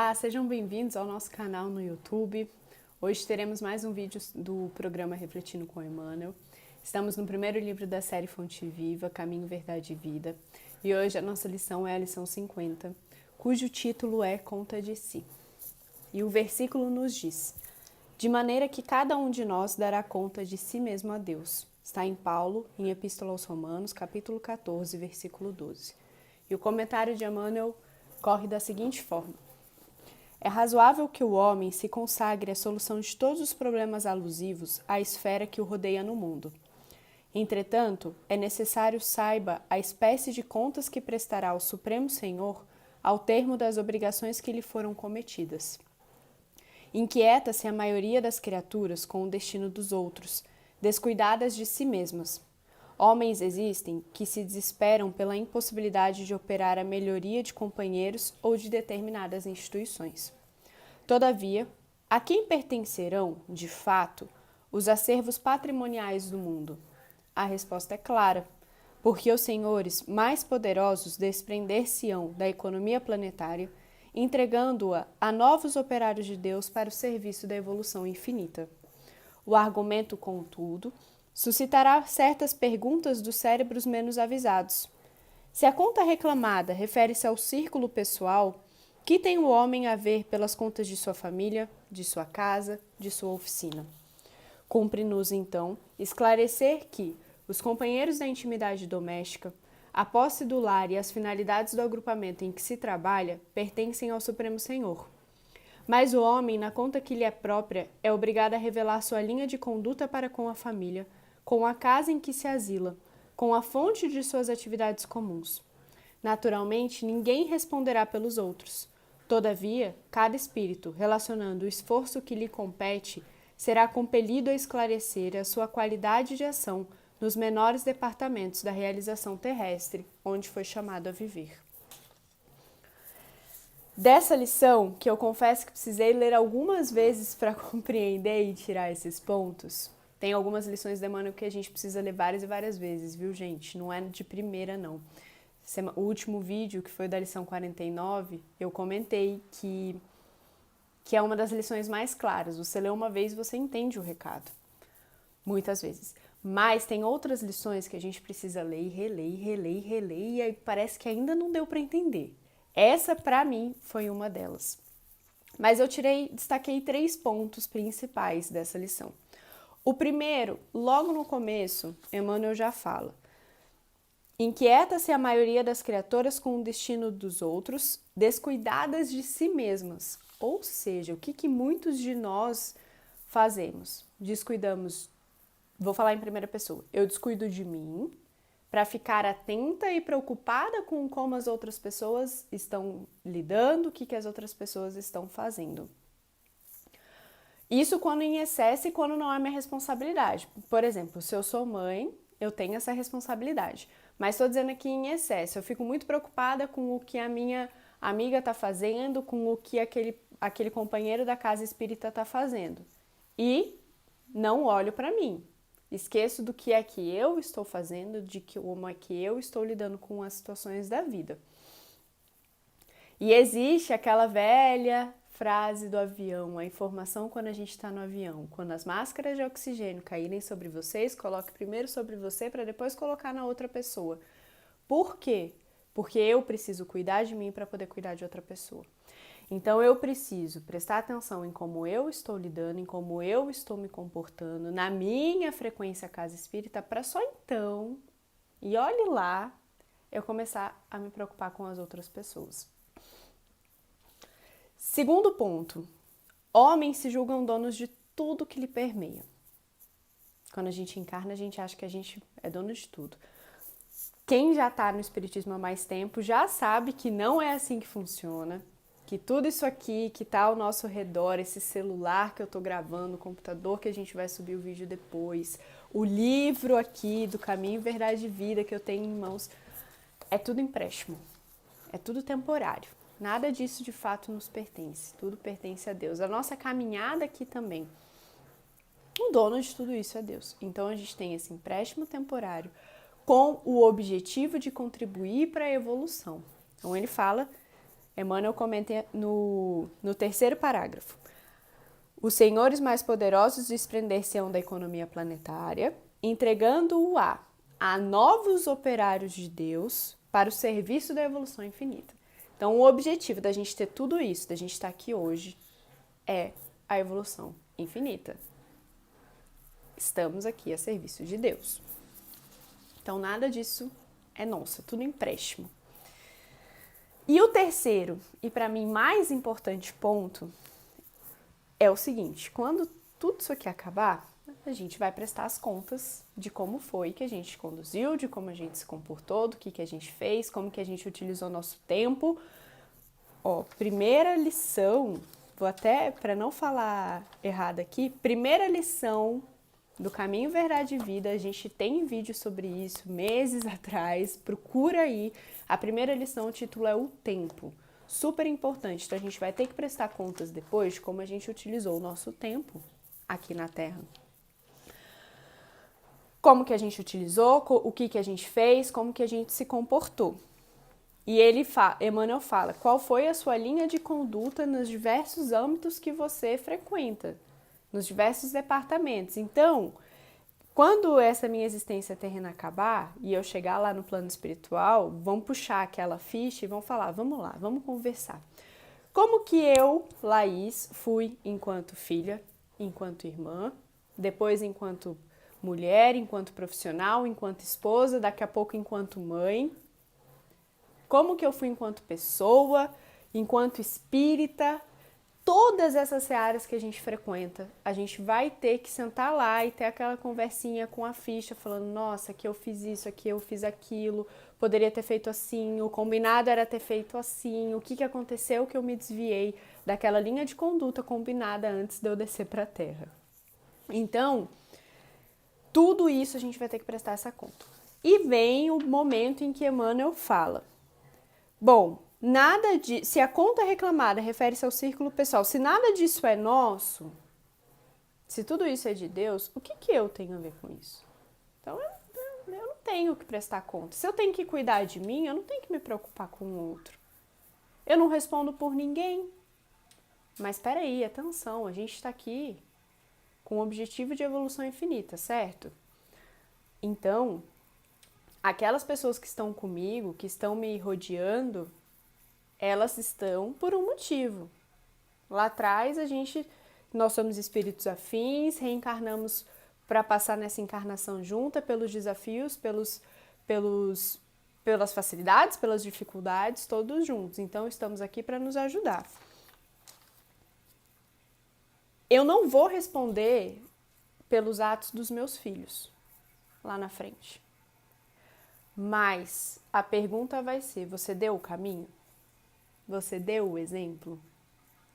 Olá, sejam bem-vindos ao nosso canal no YouTube. Hoje teremos mais um vídeo do programa Refletindo com Emmanuel. Estamos no primeiro livro da série Fonte Viva, Caminho, Verdade e Vida. E hoje a nossa lição é a lição 50, cujo título é Conta de Si. E o versículo nos diz: de maneira que cada um de nós dará conta de si mesmo a Deus. Está em Paulo, em Epístola aos Romanos, capítulo 14, versículo 12. E o comentário de Emmanuel corre da seguinte forma: é razoável que o homem se consagre à solução de todos os problemas alusivos à esfera que o rodeia no mundo. Entretanto, é necessário saiba a espécie de contas que prestará ao Supremo Senhor ao termo das obrigações que lhe foram cometidas. Inquieta-se a maioria das criaturas com o destino dos outros, descuidadas de si mesmas. Homens existem que se desesperam pela impossibilidade de operar a melhoria de companheiros ou de determinadas instituições. Todavia, a quem pertencerão, de fato, os acervos patrimoniais do mundo? A resposta é clara: porque os senhores mais poderosos desprender-se-ão da economia planetária, entregando-a a novos operários de Deus para o serviço da evolução infinita. O argumento, contudo, suscitará certas perguntas dos cérebros menos avisados. Se a conta reclamada refere-se ao círculo pessoal, que tem o homem a ver pelas contas de sua família, de sua casa, de sua oficina? Cumpre-nos, então, esclarecer que os companheiros da intimidade doméstica, a posse do lar e as finalidades do agrupamento em que se trabalha pertencem ao Supremo Senhor. Mas o homem, na conta que lhe é própria, é obrigado a revelar sua linha de conduta para com a família, com a casa em que se asila, com a fonte de suas atividades comuns. Naturalmente, ninguém responderá pelos outros. Todavia, cada espírito, relacionando o esforço que lhe compete, será compelido a esclarecer a sua qualidade de ação nos menores departamentos da realização terrestre, onde foi chamado a viver. Dessa lição, que eu confesso que precisei ler algumas vezes para compreender e tirar esses pontos, tem algumas lições de Emmanuel que a gente precisa ler várias e várias vezes, viu, gente? Não é de primeira, não. O último vídeo, que foi da lição 49, eu comentei que é uma das lições mais claras. Você lê uma vez, você entende o recado. Muitas vezes. Mas tem outras lições que a gente precisa ler e reler, e reler, e reler, e aí parece que ainda não deu para entender. Essa, para mim, foi uma delas. Mas eu destaquei 3 pontos principais dessa lição. O primeiro, logo no começo, Emmanuel já fala: inquieta-se a maioria das criaturas com o destino dos outros, descuidadas de si mesmas. Ou seja, o que muitos de nós fazemos? Descuidamos, vou falar em primeira pessoa, eu descuido de mim para ficar atenta e preocupada com como as outras pessoas estão lidando, o que as outras pessoas estão fazendo. Isso quando em excesso e quando não é minha responsabilidade. Por exemplo, se eu sou mãe, eu tenho essa responsabilidade. Mas estou dizendo aqui em excesso, eu fico muito preocupada com o que a minha amiga está fazendo, com o que aquele companheiro da casa espírita está fazendo. E não olho para mim. Esqueço do que é que eu estou fazendo, de como é que eu estou lidando com as situações da vida. E existe aquela velha frase do avião, a informação quando a gente está no avião: quando as máscaras de oxigênio caírem sobre vocês, coloque primeiro sobre você para depois colocar na outra pessoa. Por quê? Porque eu preciso cuidar de mim para poder cuidar de outra pessoa. Então eu preciso prestar atenção em como eu estou lidando, em como eu estou me comportando, na minha frequência casa espírita, para só então, e olhe lá, eu começar a me preocupar com as outras pessoas. Segundo ponto, homens se julgam donos de tudo que lhe permeia. Quando a gente encarna, a gente acha que a gente é dono de tudo. Quem já está no espiritismo há mais tempo já sabe que não é assim que funciona, que tudo isso aqui que está ao nosso redor, esse celular que eu estou gravando, o computador que a gente vai subir o vídeo depois, o livro aqui do Caminho, Verdade e Vida que eu tenho em mãos, é tudo empréstimo, é tudo temporário. Nada disso de fato nos pertence, tudo pertence a Deus. A nossa caminhada aqui também, o dono de tudo isso é Deus. Então a gente tem esse empréstimo temporário com o objetivo de contribuir para a evolução. Então ele fala Emmanuel comenta no terceiro parágrafo. Os senhores mais poderosos desprender-se-ão da economia planetária, entregando-o a novos operários de Deus para o serviço da evolução infinita. Então, o objetivo da gente ter tudo isso, da gente estar aqui hoje, é a evolução infinita. Estamos aqui a serviço de Deus. Então, nada disso é nosso, tudo empréstimo. E o terceiro, e para mim mais importante ponto, é o seguinte: quando tudo isso aqui acabar, a gente vai prestar as contas de como foi que a gente conduziu, de como a gente se comportou, do que a gente fez, como que a gente utilizou nosso tempo. Primeira lição, vou até, para não falar errado aqui, primeira lição do Caminho Verdade e Vida, a gente tem vídeo sobre isso meses atrás, procura aí. A primeira lição, o título é o tempo. Super importante, então a gente vai ter que prestar contas depois de como a gente utilizou o nosso tempo aqui na Terra. Como que a gente utilizou, o que a gente fez, como que a gente se comportou. E Emmanuel fala, qual foi a sua linha de conduta nos diversos âmbitos que você frequenta, nos diversos departamentos. Então, quando essa minha existência terrena acabar e eu chegar lá no plano espiritual, vão puxar aquela ficha e vão falar, vamos lá, vamos conversar. Como que eu, Laís, fui enquanto filha, enquanto irmã, depois enquanto mulher, enquanto profissional, enquanto esposa, daqui a pouco enquanto mãe. Como que eu fui enquanto pessoa, enquanto espírita. Todas essas searas que a gente frequenta, a gente vai ter que sentar lá e ter aquela conversinha com a ficha, falando, nossa, aqui eu fiz isso, aqui eu fiz aquilo, poderia ter feito assim, o combinado era ter feito assim, o que aconteceu que eu me desviei daquela linha de conduta combinada antes de eu descer para a Terra. Então, tudo isso a gente vai ter que prestar essa conta. E vem o momento em que Emmanuel fala, bom, se a conta reclamada refere-se ao círculo pessoal, se nada disso é nosso, se tudo isso é de Deus, o que eu tenho a ver com isso? Então, eu não tenho que prestar conta. Se eu tenho que cuidar de mim, eu não tenho que me preocupar com o outro. Eu não respondo por ninguém. Mas espera aí, atenção, a gente está aqui com o objetivo de evolução infinita, certo? Então, aquelas pessoas que estão comigo, que estão me rodeando, elas estão por um motivo. Lá atrás, nós somos espíritos afins, reencarnamos para passar nessa encarnação junta pelos desafios, pelas facilidades, pelas dificuldades, todos juntos. Então, estamos aqui para nos ajudar. Eu não vou responder pelos atos dos meus filhos lá na frente. Mas a pergunta vai ser, você deu o caminho? Você deu o exemplo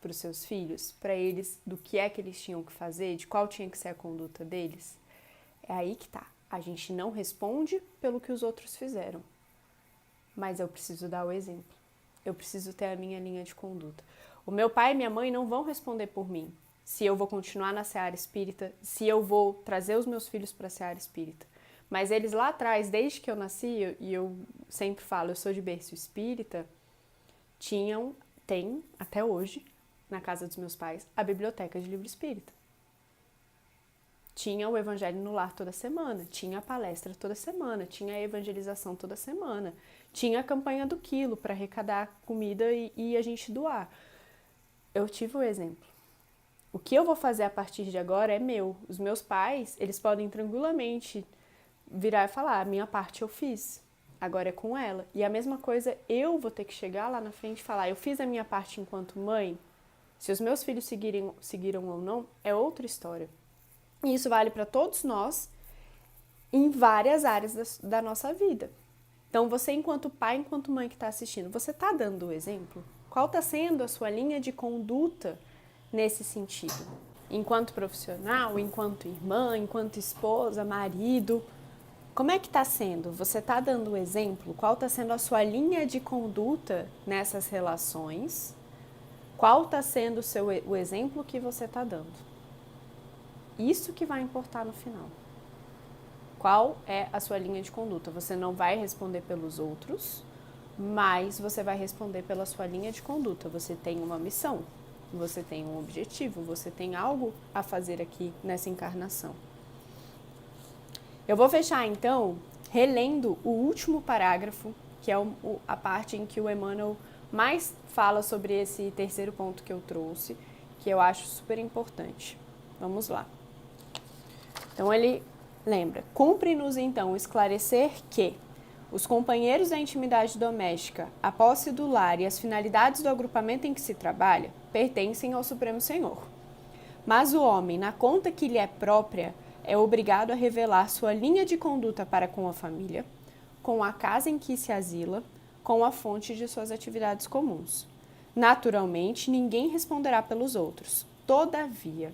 para os seus filhos, para eles, do que é que eles tinham que fazer, de qual tinha que ser a conduta deles? É aí que tá. A gente não responde pelo que os outros fizeram, mas eu preciso dar o exemplo. Eu preciso ter a minha linha de conduta. O meu pai e minha mãe não vão responder por mim, se eu vou continuar na seara espírita, se eu vou trazer os meus filhos para a seara espírita. Mas eles lá atrás, desde que eu nasci, e eu sempre falo, eu sou de berço espírita, tem, até hoje, na casa dos meus pais, a biblioteca de livro espírita. Tinha o evangelho no lar toda semana, tinha a palestra toda semana, tinha a evangelização toda semana, tinha a campanha do quilo para arrecadar comida e a gente doar. Eu tive o exemplo. O que eu vou fazer a partir de agora é meu. Os meus pais, eles podem tranquilamente virar e falar, a minha parte eu fiz. Agora é com ela. E a mesma coisa, eu vou ter que chegar lá na frente e falar, eu fiz a minha parte enquanto mãe. Se os meus filhos seguiram ou não, é outra história. E isso vale para todos nós, em várias áreas da nossa vida. Então, você enquanto pai, enquanto mãe que está assistindo, você está dando o exemplo? Qual está sendo a sua linha de conduta nesse sentido? Enquanto profissional, enquanto irmã, enquanto esposa, marido... Como é que está sendo? Você está dando o exemplo? Qual está sendo a sua linha de conduta nessas relações? Qual está sendo o exemplo que você está dando? Isso que vai importar no final. Qual é a sua linha de conduta? Você não vai responder pelos outros, mas você vai responder pela sua linha de conduta. Você tem uma missão, você tem um objetivo, você tem algo a fazer aqui nessa encarnação. Eu vou fechar então relendo o último parágrafo, que é a parte em que o Emmanuel mais fala sobre esse terceiro ponto que eu trouxe, que eu acho super importante. Vamos lá. Então ele lembra: cumpre-nos então esclarecer que os companheiros da intimidade doméstica, a posse do lar e as finalidades do agrupamento em que se trabalha pertencem ao Supremo Senhor. Mas o homem, na conta que lhe é própria, é obrigado a revelar sua linha de conduta para com a família, com a casa em que se asila, com a fonte de suas atividades comuns. Naturalmente, ninguém responderá pelos outros. Todavia,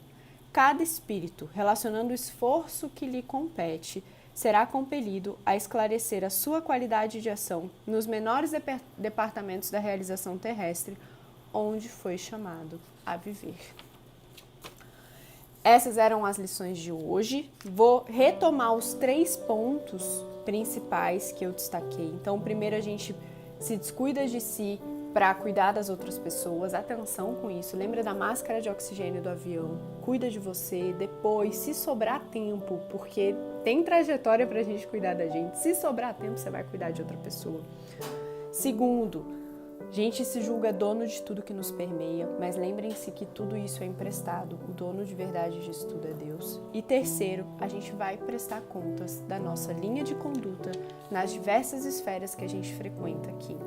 cada espírito, relacionando o esforço que lhe compete, será compelido a esclarecer a sua qualidade de ação nos menores departamentos da realização terrestre, onde foi chamado a viver. Essas eram as lições de hoje. Vou retomar os 3 pontos principais que eu destaquei. Então, primeiro a gente se descuida de si para cuidar das outras pessoas. Atenção com isso. Lembra da máscara de oxigênio do avião. Cuida de você. Depois, se sobrar tempo, porque tem trajetória para a gente cuidar da gente. Se sobrar tempo, você vai cuidar de outra pessoa. Segundo, a gente se julga dono de tudo que nos permeia, mas lembrem-se que tudo isso é emprestado. O dono de verdade disso tudo é Deus. E terceiro, a gente vai prestar contas da nossa linha de conduta nas diversas esferas que a gente frequenta aqui.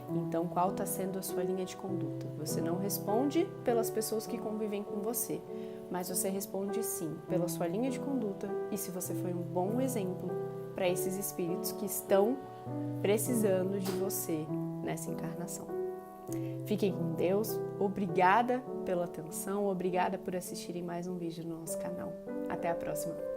Então, qual está sendo a sua linha de conduta? Você não responde pelas pessoas que convivem com você, mas você responde sim pela sua linha de conduta e se você foi um bom exemplo para esses espíritos que estão precisando de você nessa encarnação. Fiquem com Deus, obrigada pela atenção, obrigada por assistirem mais um vídeo no nosso canal. Até a próxima!